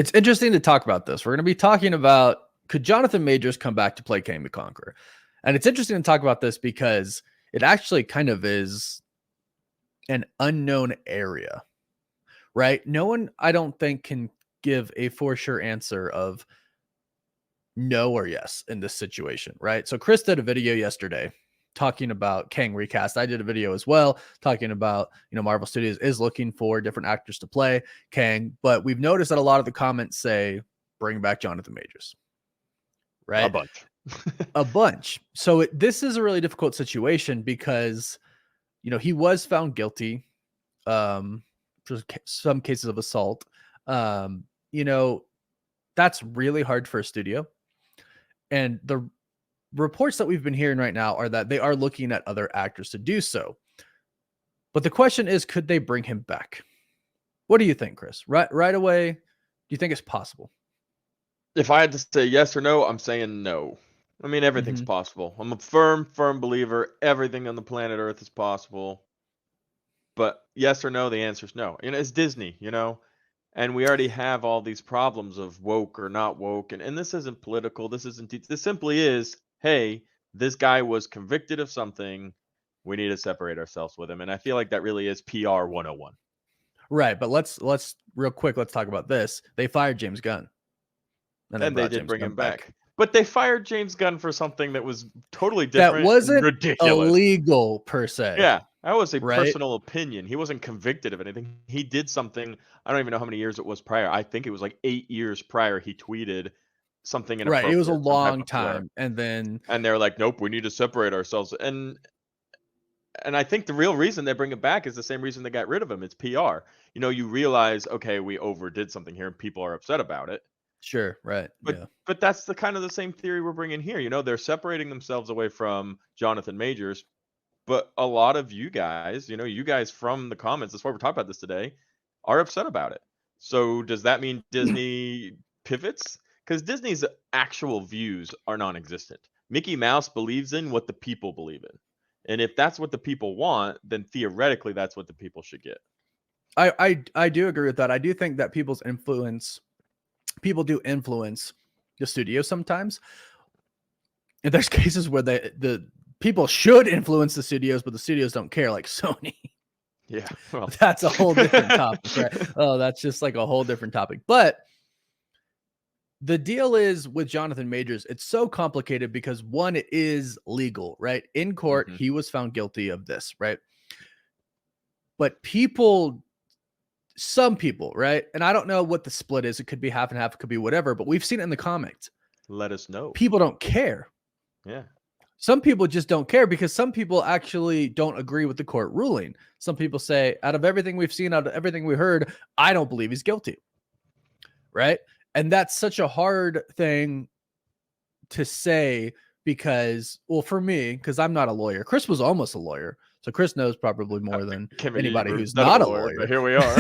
It's interesting to talk about this. We're going to be talking about, could Jonathan Majors come back to play Kang the Conqueror? And it's interesting to talk about this because it actually kind of is an unknown area, right? No one, I don't think, can give a for sure answer of no or yes in this situation, right? So Chris did a video yesterday talking about Kang Recast. I did a video as well talking about, Marvel Studios is looking for different actors to play Kang, but we've noticed that a lot of the comments say bring back Jonathan Majors, right? A bunch. A bunch. So this is a really difficult situation because, he was found guilty for some cases of assault. That's really hard for a studio. And the reports that we've been hearing right now are that they are looking at other actors to do so. But the question is, could they bring him back? What do you think, Chris? Right away, do you think it's possible? If I had to say yes or no, I'm saying no. I mean, everything's possible. I'm a firm believer. Everything on the planet Earth is possible. But yes or no, the answer is no. It's Disney, and we already have all these problems of woke or not woke. And this isn't political. This simply is, hey, this guy was convicted of something. We need to separate ourselves with him. And I feel like that really is PR 101. Right. But let's real quick, let's talk about this. They fired James Gunn. And they did bring him back. But they fired James Gunn for something that was totally different. That wasn't ridiculous. Illegal per se. Yeah. That was a personal opinion. He wasn't convicted of anything. He did something. I don't even know how many years it was prior. I think it was like 8 years prior. He tweeted something inappropriate. Right. It was a long time. And they're like, nope, we need to separate ourselves. And I think the real reason they bring it back is the same reason they got rid of him. It's PR. You realize, okay, we overdid something here and people are upset about it. Sure. Right. But that's the kind of the same theory we're bringing here. They're separating themselves away from Jonathan Majors. But a lot of you guys, you guys from the comments, that's why we're talking about this today, are upset about it. So does that mean Disney pivots? Because Disney's actual views are non-existent. Mickey Mouse believes in what the people believe in. And if that's what the people want, then theoretically that's what the people should get. I do agree with that. I do think that people do influence the studio sometimes. And there's cases where the people should influence the studios, but the studios don't care, like Sony. Yeah. Well, that's a whole different topic, right? Oh, that's just like a whole different topic. But the deal is with Jonathan Majors, it's so complicated because one, it is legal, right? In court, he was found guilty of this, right? But some people, right? And I don't know what the split is. It could be half and half. It could be whatever, but we've seen it in the comics. Let us know. People don't care. Yeah. Some people just don't care because some people actually don't agree with the court ruling. Some people say, out of everything we've seen, out of everything we heard, I don't believe he's guilty. Right? And that's such a hard thing to say because, well, for me, because I'm not a lawyer. Chris was almost a lawyer. So Chris knows probably more than anybody who's not a lawyer. But here we are.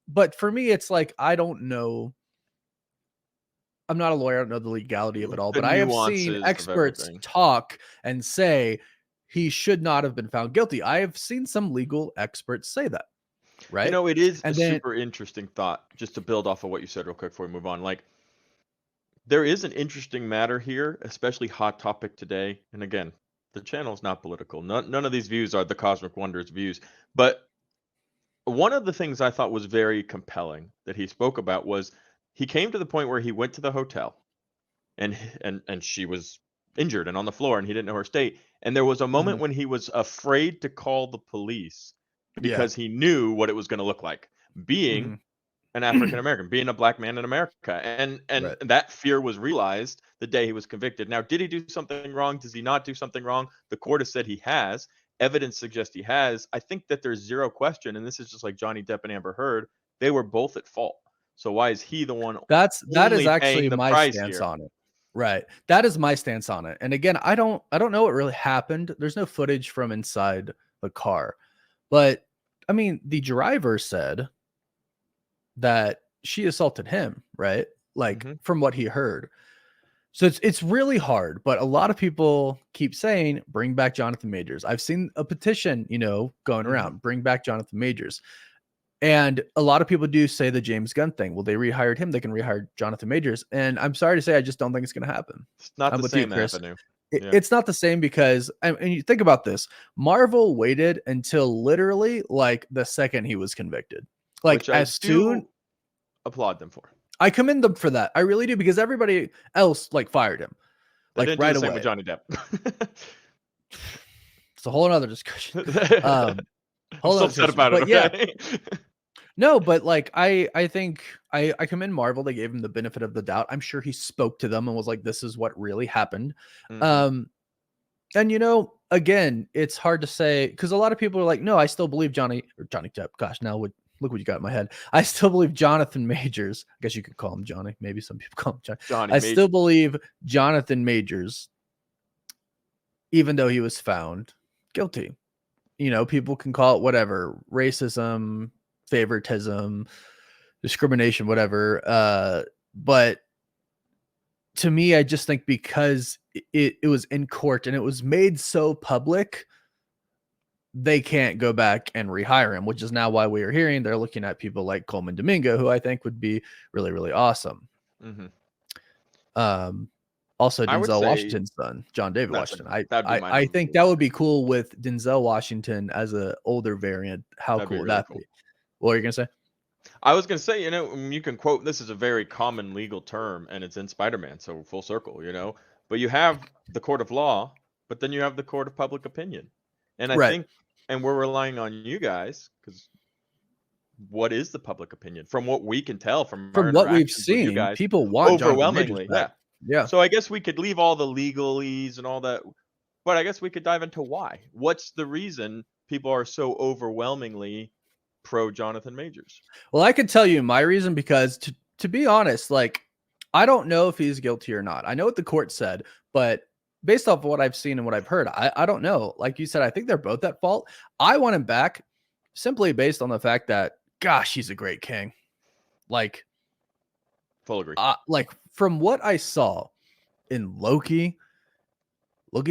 But for me, it's like, I don't know. I'm not a lawyer. I don't know the legality of it all, but I have seen experts talk and say he should not have been found guilty. I have seen some legal experts say that, right? It is a super interesting thought, just to build off of what you said real quick before we move on. Like, there is an interesting matter here, especially hot topic today. And again, the channel is not political. None of these views are the Cosmic Wonders views. But one of the things I thought was very compelling that he spoke about was he came to the point where he went to the hotel and she was injured and on the floor and he didn't know her state. And there was a moment when he was afraid to call the police because he knew what it was going to look like being an African American, being a black man in America. And that fear was realized the day he was convicted. Now, did he do something wrong? Does he not do something wrong? The court has said he has. Evidence suggests he has. I think that there's zero question, and this is just like Johnny Depp and Amber Heard, they were both at fault. So why is he the one? That is actually my stance on it. Right. That is my stance on it. And again, I don't know what really happened. There's no footage from inside the car. But I mean, the driver said that she assaulted him, right? Like from what he heard. So it's really hard, but a lot of people keep saying, bring back Jonathan Majors. I've seen a petition, going around, bring back Jonathan Majors. And a lot of people do say the James Gunn thing. Well, they rehired him. They can rehire Jonathan Majors. And I'm sorry to say, I just don't think it's going to happen. It's not I'm the with you, same Chris. avenue. Yeah. It's not the same because, and you think about this, Marvel waited until literally like the second he was convicted. Like Which I as do soon, applaud them for. I commend them for that. I really do, because everybody else like fired him. They Like didn't right do the same away. with Johnny Depp. It's a whole other discussion. I'm still upset about it. But yeah, Okay? no, but like I think I commend Marvel. They gave him the benefit of the doubt. I'm sure he spoke to them and was like, "This is what really happened." Mhm. And you know, again, it's hard to say because a lot of people are like, "No, I still believe Johnny Depp." Gosh, now look what you got in my head. I still believe Jonathan Majors. I guess you could call him Johnny. Maybe some people call him Johnny. Johnny I Majors. still believe Jonathan Majors, even though he was found guilty. You know, people can call it whatever, racism, favoritism, discrimination, whatever. But to me, I just think because it was in court and it was made so public, they can't go back and rehire him, which is now why we are hearing they're looking at people like Coleman Domingo, who I think would be really, really awesome. Mhm. Also I would Denzel say Washington's son, John David Washington. that'd be my I number think that would be cool with Denzel Washington as a older variant. How That'd be cool would really that cool. be? What are you gonna say? I was gonna say, you can quote, this is a very common legal term, and it's in Spider-Man, so full circle. But you have the court of law, but then you have the court of public opinion, and I Right. think, and we're relying on you guys because what is the public opinion from what we can tell from our From what we've interactions with you seen, guys? people want Jonathan Majors Overwhelmingly, back. yeah. Yeah. So I guess we could leave all the legalese and all that, but I guess we could dive into why. What's the reason people are so overwhelmingly pro Jonathan Majors? Well, I could tell you my reason because to be honest, like I don't know if he's guilty or not. I know what the court said, but based off of what I've seen and what I've heard, I don't know. Like you said, I think they're both at fault. I want him back simply based on the fact that, gosh, he's a great king. Like, Full agree. like from what I saw in Loki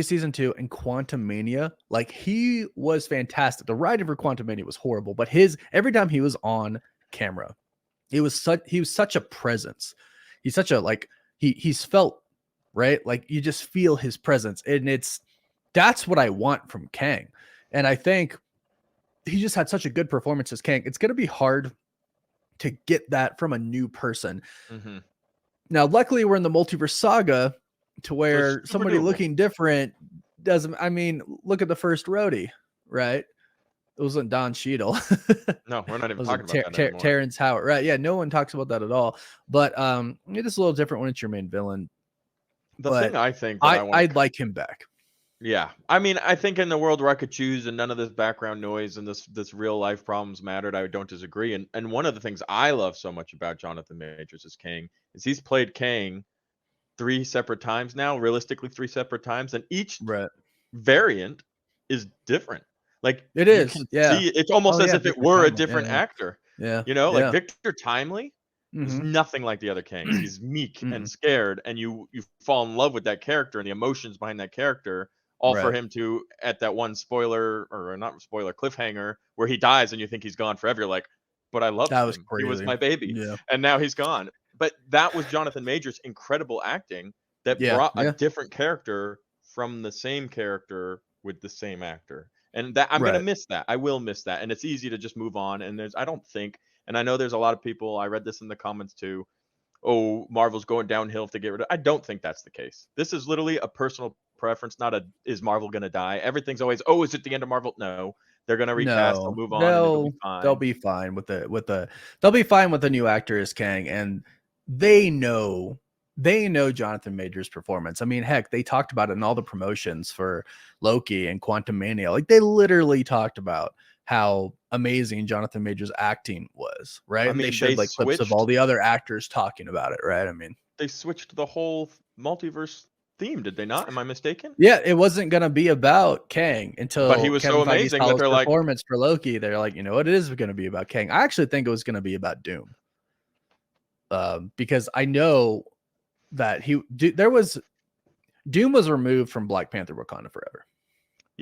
season 2 and Quantumania, like he was fantastic. The writing for Quantumania was horrible, but every time he was on camera, he was such a presence. He's such a like he's felt, right? Like you just feel his presence, and that's what I want from Kang. And I think he just had such a good performance as Kang. It's going to be hard to get that from a new person. Mm-hmm. Now, luckily, we're in the multiverse saga to where somebody doable. looking different doesn't. I mean, look at the first Rhodey, right? It wasn't Don Cheadle. No, we're not even talking about that anymore. Terrence Howard, right? Yeah, no one talks about that at all. But it is a little different when it's your main villain. The But thing I think that I'd like him back. Yeah, I mean, I think in the world where I could choose and none of this background noise and this real life problems mattered, I don't disagree. And one of the things I love so much about Jonathan Majors as Kang is he's played Kang 3 separate times now, realistically 3 separate times, and each Right. variant is different. Like It you is, can yeah. see it's almost as if it Victor were a Timely, different yeah. actor. Yeah. Like Victor Timely is Mhm. nothing like the other Kangs. He's meek and scared, and you fall in love with that character and the emotions behind that character. All for Right. him to, at that one spoiler or not spoiler cliffhanger where he dies and you think he's gone forever. You're like, but I loved That was him. He was crazy. my baby, Yeah. and now he's gone. But that was Jonathan Majors' incredible acting that Yeah. brought a Yeah. different character from the same character with the same actor. And that I'm gonna Right. miss that. I will miss that. And it's easy to just move on. And I don't think, and I know there's a lot of people, I read this in the comments too. Oh, Marvel's going downhill if they get rid of. I don't think that's the case. This is literally a personal preference, not a is Marvel gonna die. Everything's always, oh, is it the end of Marvel? No, they're gonna recast. They'll No, move on, and it'll be they'll fine. be fine with they'll be fine with the new actor as Kang, and they know Jonathan Majors' performance. I mean, heck, they talked about it in all the promotions for Loki and Quantumania. Like they literally talked about how amazing Jonathan Majors' acting was, right? I And they mean, showed like clips of all the other actors talking about it, right? I mean, they switched the whole multiverse theme, did they not? Am I mistaken? yeah, it wasn't gonna be about Kang But he until was Kevin so Feige amazing saw that his they're like, performance for Loki. They're like, you know what, it is gonna be about Kang. I actually think it was gonna be about Doom, because I know that Doom was removed from Black Panther: Wakanda Forever.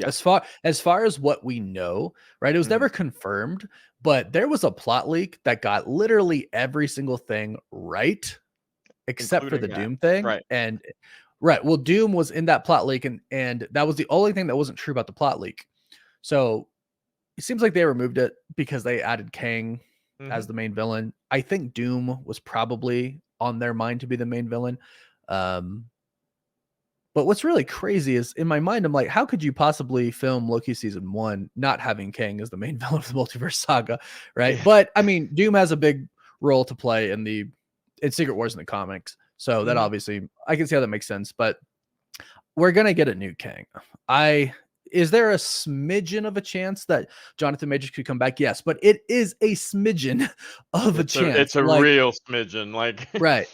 Yeah. As far as what we know, right? It was never confirmed, but there was a plot leak that got literally every single thing right, except for the Including that. Doom thing. Right. And right, well, Doom was in that plot leak, and that was the only thing that wasn't true about the plot leak. So it seems like they removed it because they added Kang as the main villain. I think Doom was probably on their mind to be the main villain. But what's really crazy is in my mind, I'm like, how could you possibly film Loki season 1 not having Kang as the main villain of the multiverse saga, right? Yeah. But I mean, Doom has a big role to play in Secret Wars in the comics, so that obviously I can see how that makes sense. But we're gonna get a new Kang. Is there a smidgen of a chance that Jonathan Majors could come back? Yes, but it is a smidgen of a chance. It's a like, real smidgen, like right.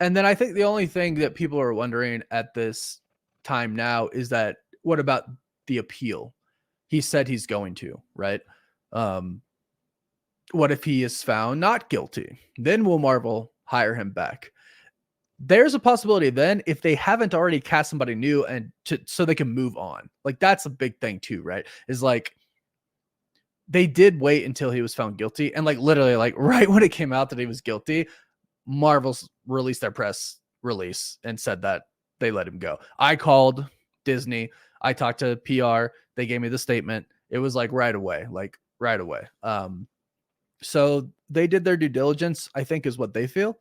And then I think the only thing that people are wondering at this time now is that what about the appeal? He said he's going to, right? What if he is found not guilty? Then will Marvel hire him back? There's a possibility then if they haven't already cast somebody new so they can move on. Like that's a big thing too, right? Is like they did wait until he was found guilty, and like literally like right when it came out that he was guilty, Marvel's released their press release and said that they let him go. I called Disney. I talked to PR. They gave me the statement. It was like right away. So they did their due diligence, I think is what they feel.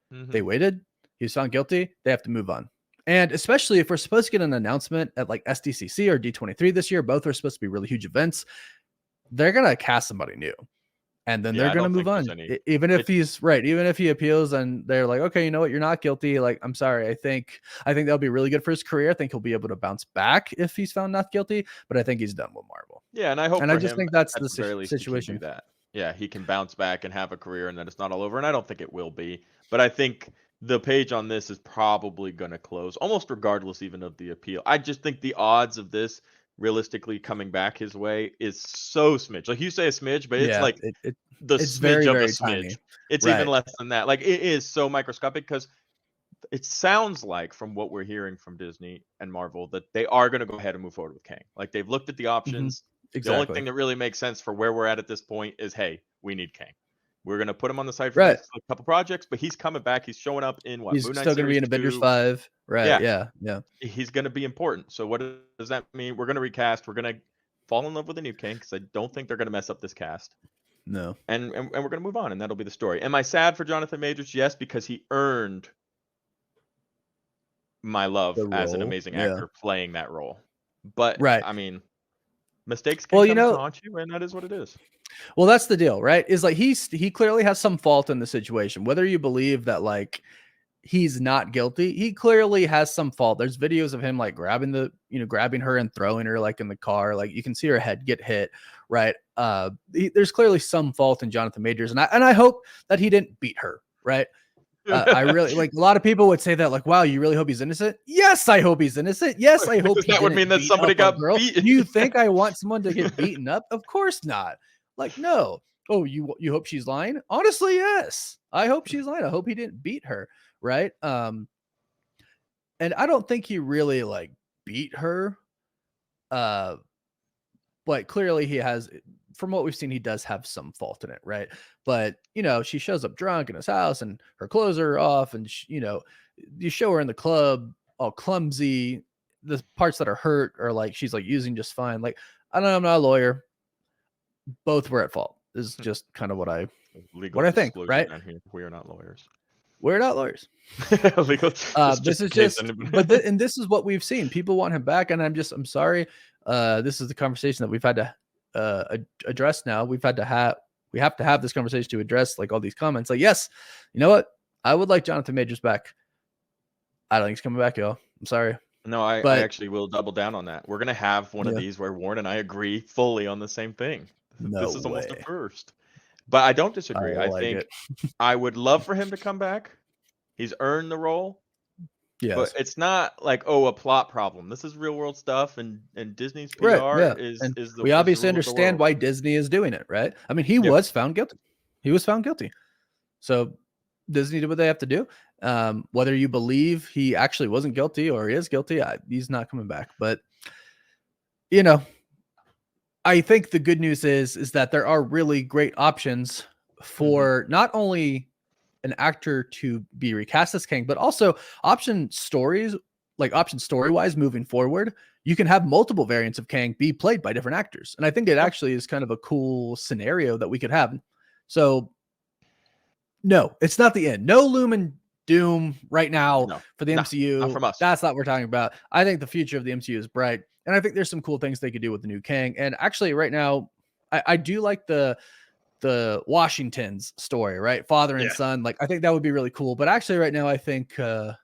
They waited. He was found guilty. They have to move on. And especially if we're supposed to get an announcement at like SDCC or D23 this year, both are supposed to be really huge events. They're going to cast somebody new. And then they're going to move on. Even if he's right, even if he appeals and they're like, okay, you know what? You're not guilty. Like, I'm sorry. I think that'll be really good for his career. I think he'll be able to bounce back if he's found not guilty, but I think he's done with Marvel. Yeah. And I hope I just think that's the situation. situation. Yeah. He can bounce back and have a career and then it's not all over. And I don't think it will be, but I think the page on this is probably going to close almost regardless even of the appeal. I just think the odds of this realistically coming back his way is so smidge. Like you say a smidge, but it's like the it's smidge very, of very a smidge. tiny. It's even less than that. Like it is so microscopic because it sounds like from what we're hearing from Disney and Marvel that they are going to go ahead and move forward with Kang. Like they've looked at the options. Exactly. The only thing that really makes sense for where we're at this point is, hey, we need Kang. We're going to put him on the side for the next couple projects, but he's coming back. He's showing up in what? He's still going to be in Avengers 5. Right. Yeah. He's going to be important. So what does that mean? We're going to recast. We're going to fall in love with a new Kang because I don't think they're going to mess up this cast. No. And we're going to move on, and that'll be the story. Am I sad for Jonathan Majors? Yes, because he earned my love as an amazing actor playing that role. But I mean, mistakes can come to haunt you, and that is what it is. Well, that's the deal, right? Is like he clearly has some fault in the situation. Whether you believe that like he's not guilty, he clearly has some fault. There's videos of him like grabbing her and throwing her like in the car. Like you can see her head get hit, right? There's clearly some fault in Jonathan Majors, and I hope that he didn't beat her, right? I really like a lot of people would say that like, wow, you really hope he's innocent? Yes, I hope he's innocent. Yes, I hope that would mean that somebody got beaten. Do you think I want someone to get beaten up? Of course not. Like, no. Oh, you hope she's lying? Honestly, yes. I hope she's lying. I hope he didn't beat her, right? And I don't think he really like beat her. But clearly he has, from what we've seen, he does have some fault in it, right? But she shows up drunk in his house and her clothes are off, and you show her in the club all clumsy. The parts that are hurt are like she's like using just fine. Like, I don't know, I'm not a lawyer. Both were at fault. This is just kind of what I think, right? We are not lawyers. We're not lawyers. Legal. This is just, and this is what we've seen. People want him back, and I'm sorry. This is the conversation that we've had to address now. We have to have this conversation to address like all these comments. Like, yes, you know what? I would like Jonathan Majors back. I don't think he's coming back, y'all. I'm sorry. No, I actually will double down on that. We're gonna have one of these where Warren and I agree fully on the same thing. This is almost a first. But I don't disagree. I think I would love for him to come back. He's earned the role. Yes. But it's not like, a plot problem. This is real world stuff, and Disney's PR is the we obviously understand why Disney is doing it, right? I mean, he was found guilty. He was found guilty. So Disney did what they have to do. Whether you believe he actually wasn't guilty or he is guilty, he's not coming back. But you know, I think the good news is that there are really great options for not only an actor to be recast as Kang, but also option stories, like option story wise moving forward. You can have multiple variants of Kang be played by different actors. And I think it Yeah. actually is kind of a cool scenario that we could have. So, no, it's not the end. No Lumen Doom right now No, for the no, not MCU. from us. That's not what we're talking about. I think the future of the MCU is bright. And I think there's some cool things they could do with the new Kang. And actually, right now, I do like the Washington's story, right? Father and Yeah. son. Like, I think that would be really cool. But actually, right now, I think I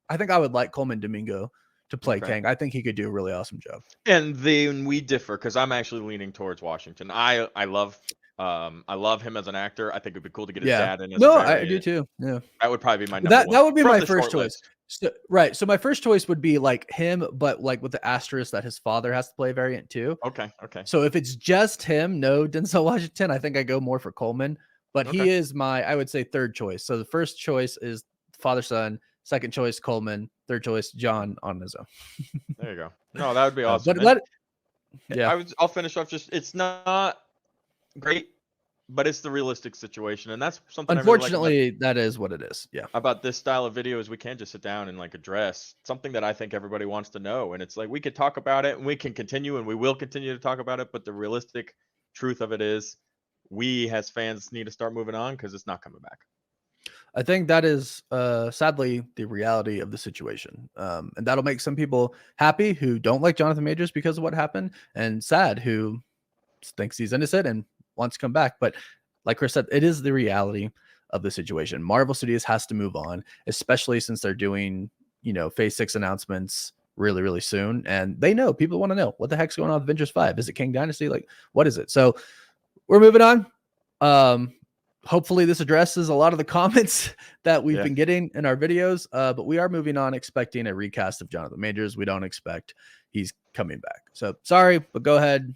would like Coleman Domingo to play Okay. Kang. I think he could do a really awesome job. And then we differ because I'm actually leaning towards Washington. I love him as an actor. I think it'd be cool to get his Yeah. dad in as a No, I do variant. too. Yeah. That would probably be my number That one that would be from my the first short choice. list. So, right. So my first choice would be like him, but like with the asterisk that his father has to play a variant too. Okay. Okay. So if it's just him, no Denzel Washington, I think I go more for Coleman. But Okay. he is my, I would say, third choice. So the first choice is father son. Second choice Coleman. Third choice John on his own. There you go. No, that would be awesome. But And yeah. I'll finish off. Just it's not great, but it's the realistic situation, and that's something I really like Unfortunately, that is what it is. Yeah. about this style of video is we can just sit down and like address something that I think everybody wants to know. And it's like we could talk about it and we can continue and we will continue to talk about it. But the realistic truth of it is we as fans need to start moving on because it's not coming back. I think that is sadly the reality of the situation. And that'll make some people happy who don't like Jonathan Majors because of what happened, and sad who thinks he's innocent and wants to come back. But like Chris said, it is the reality of the situation. Marvel Studios has to move on, especially since they're doing, phase 6 announcements really, really soon. And they know people want to know what the heck's going on with Avengers 5. Is it King Dynasty? Like, what is it? So we're moving on. Hopefully this addresses a lot of the comments that we've been getting in our videos. But we are moving on, expecting a recast of Jonathan Majors. We don't expect he's coming back. So sorry, but go ahead.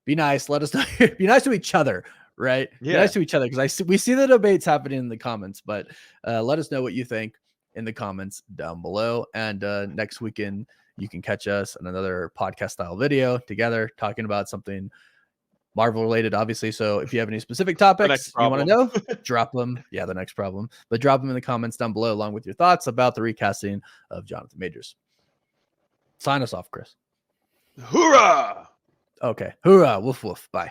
Be nice. Let us know. Be nice to each other, right? Yeah. Be nice to each other, because we see the debates happening in the comments, but let us know what you think in the comments down below. And next weekend, you can catch us in another podcast style video together talking about something Marvel related, obviously. So if you have any specific topics you want to know, drop them. Yeah, the next problem. But drop them in the comments down below along with your thoughts about the recasting of Jonathan Majors. Sign us off, Chris. Hoorah! Okay. Hoorah. Woof, woof. Bye.